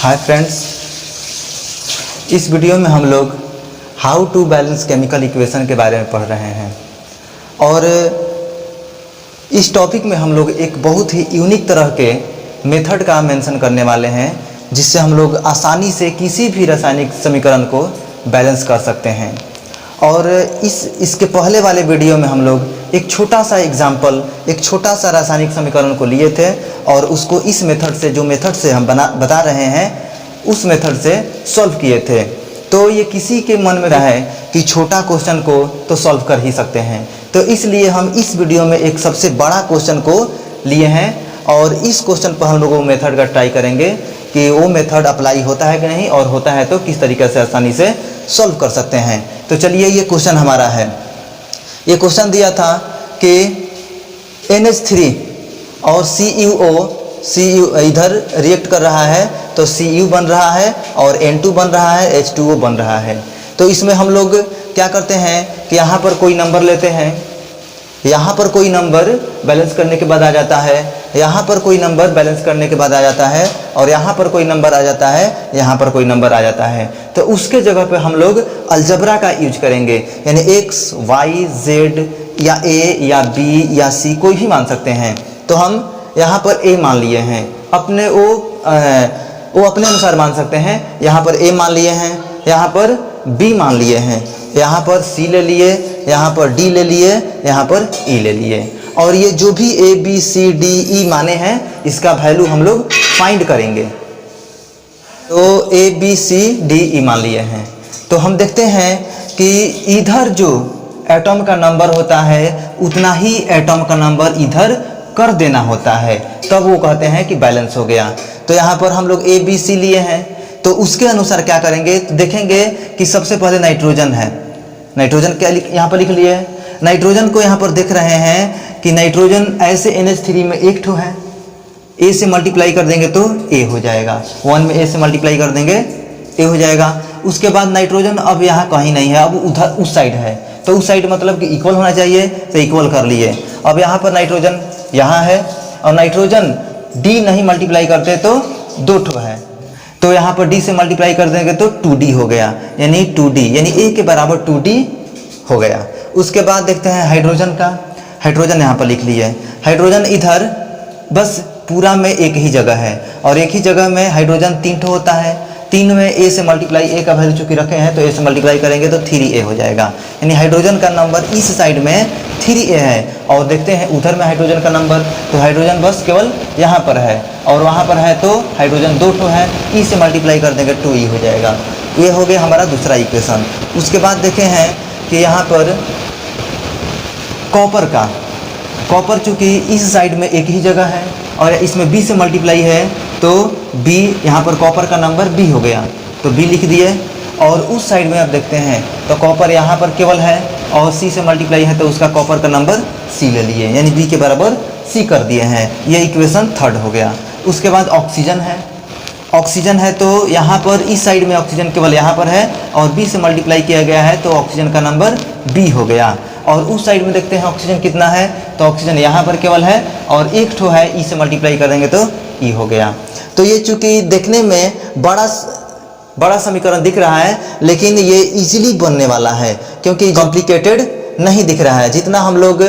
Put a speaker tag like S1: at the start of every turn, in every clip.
S1: Hi friends, इस video में हम लोग how to balance chemical equation के बारे में पढ़ रहे हैं। और इस टॉपिक में हम लोग एक बहुत ही यूनिक तरह के मेथड का मेंशन करने वाले हैं, जिससे हम लोग आसानी से किसी भी रासायनिक समीकरण को बैलेंस कर सकते हैं। और इसके पहले वाले वीडियो में हम लोग एक छोटा सा एग्जाम्पल, एक छोटा सा रासायनिक समीकरण को लिए थे और उसको इस मेथड से, जो मेथड से हम बता रहे हैं, उस मेथड से सॉल्व किए थे। तो ये किसी के मन में रहा है कि छोटा क्वेश्चन को तो सॉल्व कर ही सकते हैं, तो इसलिए हम इस वीडियो में एक सबसे बड़ा क्वेश्चन को लिए हैं और इस क्वेश्चन पर हम लोग वो मेथड का ट्राई करेंगे कि वो मेथड अप्लाई होता है कि नहीं, और होता है तो किस तरीके से आसानी से सॉल्व कर सकते हैं। तो चलिए, ये क्वेश्चन हमारा है। ये क्वेश्चन दिया था कि NH3 और CuO इधर रिएक्ट कर रहा है तो Cu बन रहा है और N2 बन रहा है, H2O बन रहा है। तो इसमें हम लोग क्या करते हैं कि यहाँ पर कोई नंबर लेते हैं, यहाँ पर कोई नंबर बैलेंस करने के बाद आ जाता है, यहाँ पर कोई नंबर बैलेंस करने के बाद आ जाता है, और यहाँ पर कोई नंबर आ जाता है, यहाँ पर कोई नंबर आ जाता है। तो उसके जगह पे हम लोग अलजबरा का यूज करेंगे, यानी X, Y, Z या A या B या C कोई भी मान सकते हैं। तो हम यहाँ पर A मान लिए हैं, अपने वो अपने अनुसार मान सकते हैं। यहाँ पर A मान लिए हैं, यहाँ पर B मान लिए हैं, यहाँ पर C ले लिए, यहाँ पर D ले लिए, यहाँ पर E ले लिए। और ये जो भी A, B, C, D, E माने हैं, इसका वैल्यू हम लोग फाइंड करेंगे। तो A, B, C, D, E मान लिए हैं। तो हम देखते हैं कि इधर जो एटॉम का नंबर होता है, उतना ही एटॉम का नंबर इधर कर देना होता है, तब वो कहते हैं कि बैलेंस हो गया। तो यहाँ पर हम लोग A, B, C लिए हैं, तो उसके अनुसार क्या करेंगे, तो देखेंगे कि सबसे पहले नाइट्रोजन है। नाइट्रोजन क्या यहाँ पर लिख लिए है, नाइट्रोजन को यहाँ पर देख रहे हैं कि नाइट्रोजन ऐसे NH3 में एक ठो है, A से मल्टीप्लाई कर देंगे तो A हो जाएगा, 1 में A से मल्टीप्लाई कर देंगे A हो जाएगा। उसके बाद नाइट्रोजन अब यहाँ कहीं नहीं है, अब उधर उस साइड है, तो उस साइड मतलब कि इक्वल होना चाहिए, तो इक्वल कर लिए। अब यहाँ पर नाइट्रोजन यहाँ है और नाइट्रोजन D नहीं मल्टीप्लाई करते तो 2 ठो है, तो यहाँ पर D से मल्टीप्लाई कर देंगे तो 2D हो गया, यानी 2D, यानी A के बराबर 2D हो गया। उसके बाद देखते हैं हाइड्रोजन का। हाइड्रोजन यहाँ पर लिख लिए। हाइड्रोजन इधर बस पूरा में एक ही जगह है, और एक ही जगह में हाइड्रोजन 3 ठो होता है। 3 में A से मल्टीप्लाई, A का वैल्यू चूँकि रखे हैं तो A से मल्टीप्लाई करेंगे तो 3A हो जाएगा, यानी हाइड्रोजन का नंबर इस साइड में 3A है। और देखते हैं उधर में हाइड्रोजन का नंबर, तो हाइड्रोजन बस केवल यहाँ पर है, और वहाँ पर है तो हाइड्रोजन 2 ठो है, E से मल्टीप्लाई कर देंगे 2E हो जाएगा। ये हो गया हमारा दूसरा इक्वेशन। उसके बाद देखे हैं कि यहाँ पर कॉपर का, कॉपर चूँकि इस साइड में एक ही जगह है और इसमें B से मल्टीप्लाई है, तो B, यहाँ पर कॉपर का नंबर B हो गया, तो B लिख दिए। और उस साइड में अब देखते हैं तो कॉपर यहाँ पर केवल है और C से मल्टीप्लाई है, तो उसका कॉपर का नंबर C ले लिए, यानी B के बराबर C कर दिए हैं। ये इक्वेशन 3rd हो गया। उसके बाद ऑक्सीजन है। ऑक्सीजन है तो यहाँ पर इस साइड में ऑक्सीजन केवल यहाँ पर है और B से मल्टीप्लाई किया गया है, तो ऑक्सीजन का नंबर B हो गया। और उस साइड में देखते हैं ऑक्सीजन कितना है, तो ऑक्सीजन यहाँ पर केवल है और 1 ठो है, E से मल्टीप्लाई कर देंगे तो E हो गया। तो ये चूँकि देखने में बड़ा समीकरण दिख रहा है, लेकिन ये इजीली बनने वाला है, क्योंकि कॉम्प्लिकेटेड नहीं दिख रहा है। जितना हम लोग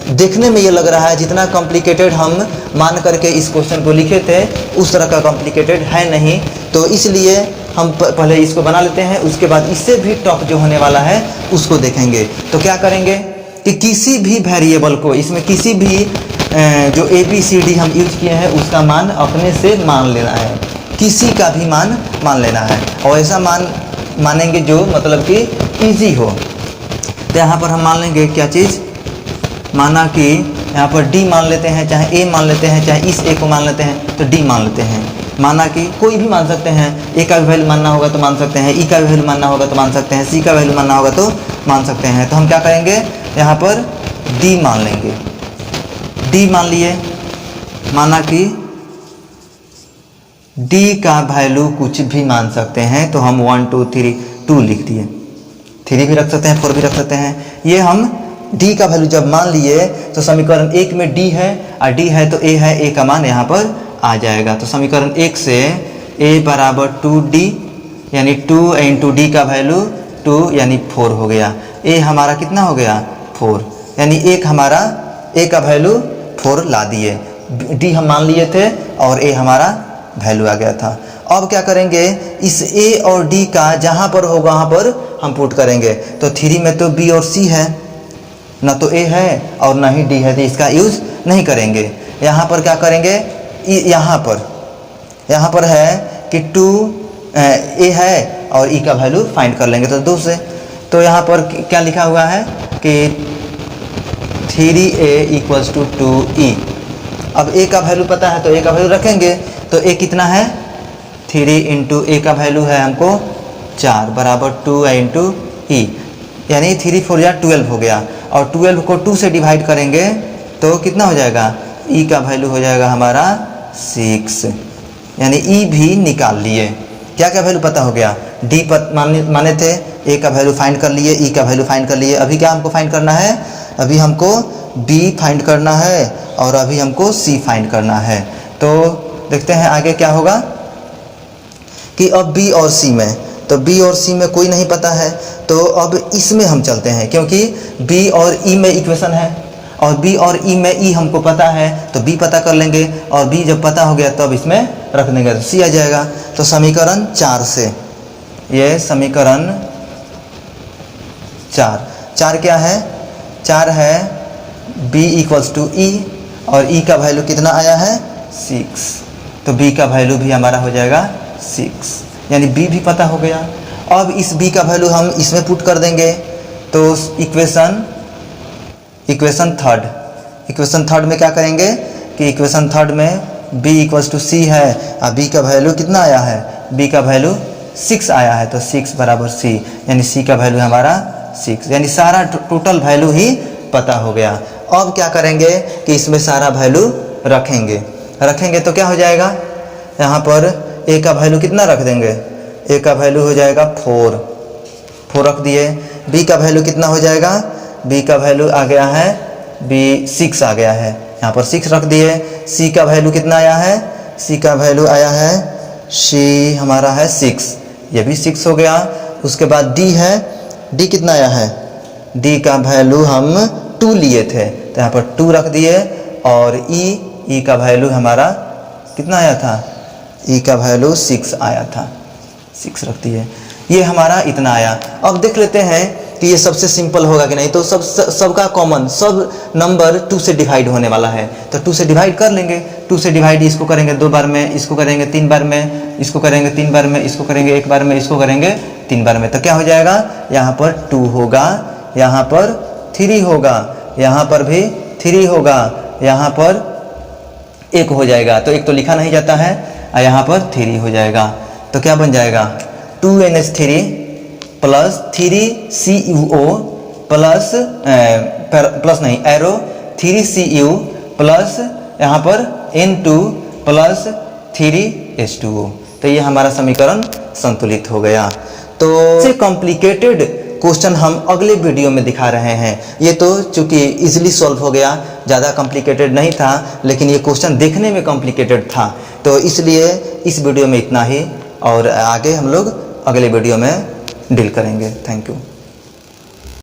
S1: देखने में ये लग रहा है, जितना कॉम्प्लिकेटेड हम मान करके इस क्वेश्चन को लिखे थे, उस तरह का कॉम्प्लिकेटेड है नहीं। तो इसलिए हम पहले इसको बना लेते हैं, उसके बाद इससे भी टफ जो होने वाला है उसको देखेंगे। तो क्या करेंगे कि किसी भी वेरिएबल को, इसमें किसी भी जो ABCD हम यूज किए हैं उसका मान अपने से मान लेना है, किसी का भी मान लेना है, और ऐसा मानेंगे जो मतलब कि इजी हो। तो यहाँ पर हम मान लेंगे क्या चीज़, माना कि यहाँ पर D मान लेते हैं, चाहे A मान लेते हैं, चाहे इस A को मान लेते हैं तो D मान लेते हैं। माना कि कोई भी मान सकते हैं, A का भी वैल्यू मानना होगा तो मान सकते हैं, E का भी वैल्यू मानना होगा तो मान सकते हैं, C का वैल्यू मानना होगा तो मान सकते हैं। तो हम क्या करेंगे, यहाँ पर D मान लेंगे। D मान लिए, माना कि D का वैल्यू कुछ भी मान सकते हैं, तो हम 1 2 3 2 लिख दिए। 3 भी रख सकते हैं, 4 भी रख सकते हैं। ये हम D का वैल्यू जब मान लिए तो समीकरण 1 में D है और D है तो A है, A का मान यहाँ पर आ जाएगा। तो समीकरण 1 से ए बराबर 2d, यानी 2 इंटू डी का वैल्यू 2 यानी 4 हो गया। ए हमारा कितना हो गया 4, यानी एक हमारा ए का वैल्यू 4 ला दिए, डी हम मान लिए थे और ए हमारा वैल्यू आ गया था। अब क्या करेंगे, इस ए और डी का जहाँ पर होगा वहाँ पर हम पुट करेंगे। तो 3 में तो बी और सी है, ना तो ए है और ना ही डी है, तो इसका यूज़ नहीं करेंगे। यहाँ पर क्या करेंगे, यहाँ पर है कि 2 ए है और ई का वैल्यू फाइंड कर लेंगे तो 2 से। तो यहाँ पर क्या लिखा हुआ है कि 3a इक्वल्स टू 2e। अब ए का वैल्यू पता है तो ए का वैल्यू रखेंगे। तो ए कितना है, 3 इंटू ए का वैल्यू है हमको 4 बराबर 2 इंटू ई, यानी 3 4 या 12 हो गया। और 12 को 2 से डिवाइड करेंगे तो कितना हो जाएगा, ई का वैल्यू हो जाएगा हमारा 6, यानी ई भी निकाल लिए। क्या क्या वैल्यू पता हो गया, डी माने थे, ए का वैल्यू फाइंड कर लिए, ई का वैल्यू फाइंड कर लिए। अभी क्या हमको फाइंड करना है, अभी हमको बी फाइंड करना है और अभी हमको सी फाइंड करना है। तो देखते हैं आगे क्या होगा कि अब बी और सी में, तो बी और सी में कोई नहीं पता है, तो अब इसमें हम चलते हैं, क्योंकि बी और ई में इक्वेशन है और बी और ई में ई हमको पता है, तो बी पता कर लेंगे और बी जब पता हो गया तो अब इसमें रख देंगे तो सी आ जाएगा। तो समीकरण 4 से, ये समीकरण 4 क्या है, 4 है b इक्वल्स टू ई और ई का वैल्यू कितना आया है 6, तो b का वैल्यू भी हमारा हो जाएगा 6, यानी b भी पता हो गया। अब इस b का वैल्यू हम इसमें पुट कर देंगे। तो इक्वेशन थर्ड में क्या करेंगे कि इक्वेशन थर्ड में b इक्वल्स टू सी है और b का वैल्यू कितना आया है, b का वैल्यू 6 आया है, तो 6 बराबर c, यानी c का वैल्यू हमारा 6, यानी सारा टोटल वैल्यू ही पता हो गया। अब क्या करेंगे कि इसमें सारा वैल्यू रखेंगे तो क्या हो जाएगा, यहाँ पर a का वैल्यू कितना रख देंगे, a का वैल्यू हो जाएगा 4 रख दिए। b का वैल्यू कितना हो जाएगा, b का वैल्यू आ गया है, b 6 आ गया है, यहाँ पर 6 रख दिए। c का वैल्यू कितना आया है, c का वैल्यू आया है, c हमारा है 6, ये भी 6 हो गया। उसके बाद d है, d कितना आया है, d का वैल्यू हम 2 लिए थे तो यहाँ पर 2 रख दिए। और e का वैल्यू हमारा कितना आया था, e का वैल्यू 6 आया था, 6 रख दिए। ये हमारा इतना आया। अब देख लेते हैं कि ये सबसे सिंपल होगा कि नहीं। तो सबका कॉमन, सब नंबर 2 से डिवाइड होने वाला है, तो 2 से डिवाइड कर लेंगे। 2 से डिवाइड इसको करेंगे 2 बार में, इसको करेंगे 3 बार में, इसको करेंगे 3 बार में, इसको करेंगे 1 बार में, इसको करेंगे 3 बार में। तो क्या हो जाएगा, यहाँ पर 2 होगा, यहाँ पर 3 होगा, यहाँ पर भी 3 होगा, यहाँ पर 1 हो जाएगा। तो 1 तो लिखा नहीं जाता है और यहाँ पर 3 हो जाएगा। तो क्या बन जाएगा, 2NH3 प्लस 3CuO प्लस नहीं एरो 3Cu प्लस यहाँ पर N2 प्लस 3H2O। तो ये हमारा समीकरण संतुलित हो गया। तो से कॉम्प्लिकेटेड क्वेश्चन हम अगले वीडियो में दिखा रहे हैं। ये तो चूंकि इजीली सॉल्व हो गया, ज़्यादा कॉम्प्लिकेटेड नहीं था, लेकिन ये क्वेश्चन देखने में कॉम्प्लिकेटेड था, तो इसलिए इस वीडियो में इतना ही, और आगे हम लोग अगले वीडियो में डील करेंगे। Thank you.